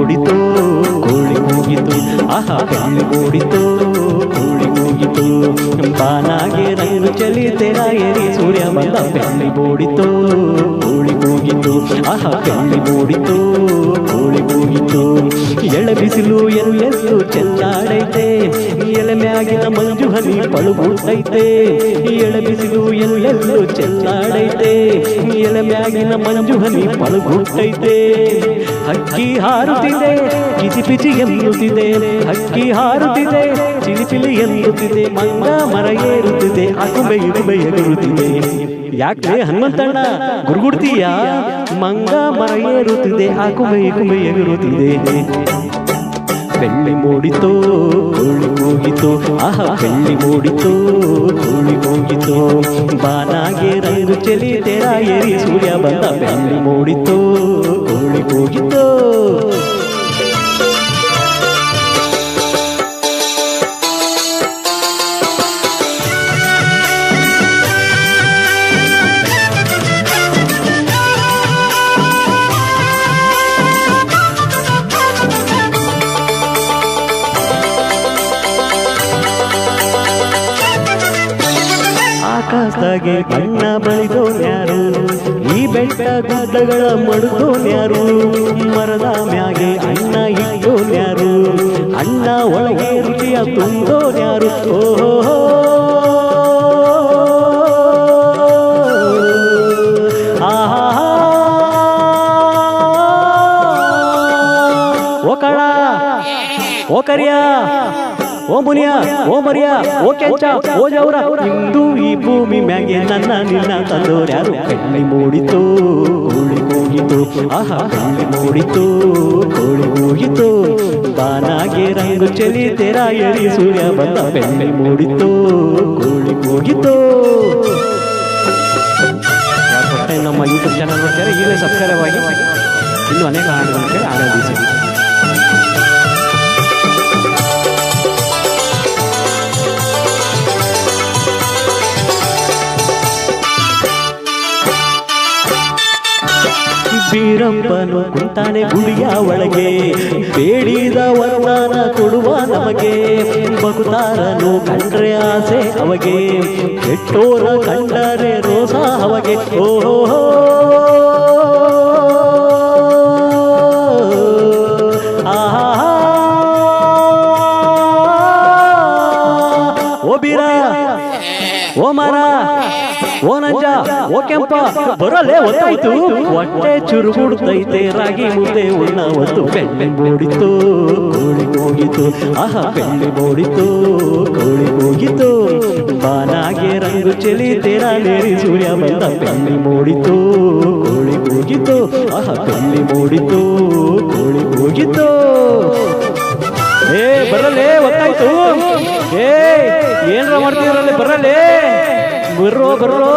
ಮೂಡಿತು ಕೋಳಿ ಕೂಗಿತು ಆಹಾ ಬೆಳ್ಳಿ ಮೂಡಿತು ಕೋಳಿ ಕೂಗಿತು ಬಾನಾಗೆ ರಂಗು ಚಲಿ ತೆರ ಏರಿ ಸೂರ್ಯ ಬಂದ ಬೆಳ್ಳಿ ಮೂಡಿತು ಕೋಳಿ ಕೂಗಿತು ಆಹಾ ಬೆಳ್ಳಿ ಮೂಡಿತು ಕೋಳಿ ಕೂಗಿತು ಎಳೆ ಬಿಸಿಲು ಎಲ್ಲೆಲ್ಲೂ ಚೆಲ್ಲಾಡೈತೆ ಎಲೆ ಮ್ಯಾಗಿನ ಮಂಜು ಹನಿ ಪಳುಗುತ್ತೈತೆ ಎಳೆ ಬಿಸಿಲು ಎಲ್ಲೆಲ್ಲೂ ಚೆಲ್ಲಾಡೈತೆ ಎಲೆ ಮ್ಯಾಗಿನ ಮಂಜು ಹನಿ ಪಳುಗುತ್ತೈತೆ ಹಕ್ಕಿ ಹಾರುತ್ತಿದೆ ಕಿಚಿಪಿಚಿ ಎನ್ನುತ್ತಿದೆ ಹಕ್ಕಿ ಹಾರುತ್ತಿದೆ ಚಿಲಿಪಿಲಿ ಎನ್ನುತ್ತಿದೆ ಮಂಗ ಮರ ಏರುತ್ತಿದೆ ಅಕುಬೆ ಇರುಬೆ ಎಗರುತ್ತಿದೆ ಯಾಕೆ ಹನುಮಂತಣ್ಣ ಗುರುಗುಡ್ತೀಯ ಮಂಗ ಮರ ಏರುತ್ತಿದೆ ಅಕುಬೆ ಇಕುಬೆ ಎಗರುತ್ತಿದೆ ಬೆಳ್ಳಿ ಮೂಡಿತು ಕೋಳಿ ಕೂಗಿತು ಆಹಾ ಬೆಳ್ಳಿ ಮೂಡಿತು ಕೋಳಿ ಕೂಗಿತು ಬಾನಾಗೆ ರಂಗು ಚೆಲಿ ತೆರ ಏರಿ ಸೂರ್ಯ ಬಂದ ಬೆಳ್ಳಿ ಮೂಡಿತು ಕೋಳಿ ಕೂಗಿತು ಆಕಾಶದಾಗೆ ಬಣ್ಣ ಬಳಿದೋನ್ಯಾರು ಈ ಬೆಟ್ಟ ಗುಡ್ಡಗಳ ಮಡುದೋನ್ಯಾರು ಮರದ ಮ್ಯಾಗೆ ಅಣ್ಣ ಇಟ್ಟೋನ್ಯಾರು ಅಣ್ಣ ಒಳಗೆ ರುಚಿಯ ತುಂಬೋನ್ಯಾರು ಓಹೋ ಆಹಾ ಓ ಕಳ ಓ ಕರಿಯ ಓ ಮುನಿಯ ಓ ಮರಿಯ ಓ ಕೆಂಚ ಓ ಜೌರ ಇಂದು ಈ ಭೂಮಿ ಮ್ಯಾಗೆ ನನ್ನ ನಿನ್ನ ತಂದೋರ್ಯಾರು ಬೆಳ್ಳಿ ಮೂಡಿತು ಕೋಳಿ ಕೂಗಿತು ಆಹಾ ಬೆಳ್ಳಿ ಮೂಡಿತು ಕೋಳಿ ಕೂಗಿತು ಬಾನಾಗೆ ರಂಗು ಚೆಲಿ ತೆರ ಏರಿ ಸೂರ್ಯ ಬಂದ ಬೆಳ್ಳಿ ಮೂಡಿತು ಕೋಳಿ ಕೂಗಿತು ನಮ್ಮ ಯೂಟ್ಯೂಬ್ ಚಾನಲ್ ನೋಡ್ತಾರೆ ಈಗಲೇ ಸಬ್ಸ್ಕ್ರೈಬ್ ಆಗಿ ಇನ್ನೂ ಅನೇಕ ಹಾಡುಗಳಿಗೆ ಆನಂದಿಸಿ ಬೀರಪ್ಪನು ಕುಂತಾನೆ ಗುಡಿಯ ಒಳಗೆ ಬೇಡಿದ ವರದಾನ ಕೊಡುವ ನಮಗೆ ಭಕ್ತಾರನು ಕಂಡ್ರೆ ಆಸೆ ಅವಗೆ ಕೆಟ್ಟೋರ ಕಂಡರೆ ರೋಸ ಅವಗೆ ಓಹೋ ಆಹಾ ಓ ಬೀರ ಓ ಮರ ಓ ನಂಜ ಓ ಕೆಂಪ ಬರಲೇ ಹೊತ್ತಾಯ್ತು ಹೊಟ್ಟೆ ಚುರುಗುಡ್ತೈತೆ ರಾಗಿ ಮುದ್ದೆ ಉಣ್ಣ ಹೊತ್ತು ಬೆಳ್ಳಿ ಮೂಡಿತು ಕೋಳಿ ಕೂಗಿತು ಆಹಾ ಬೆಳ್ಳಿ ಮೂಡಿತು ಕೋಳಿ ಕೂಗಿತು ಬಾನಾಗೆ ರಂಗು ಚೆಲಿ ತೆರ ಏರಿ ಸೂರ್ಯ ಬಂದ ಬೆಳ್ಳಿ ಮೂಡಿತು ಕೋಳಿ ಕೂಗಿತು ಆಹಾ ಬೆಳ್ಳಿ ಮೂಡಿತು ಕೋಳಿ ಕೂಗಿತು ಏ ಬರಲೇ ಹೊತ್ತಾಯ್ತು ಏ ಏನ್ರ ಮಾಡ್ತೀರಲ್ಲಿ ಬರಲೇ ಬರ್ರೋ ಬರ್ರೋ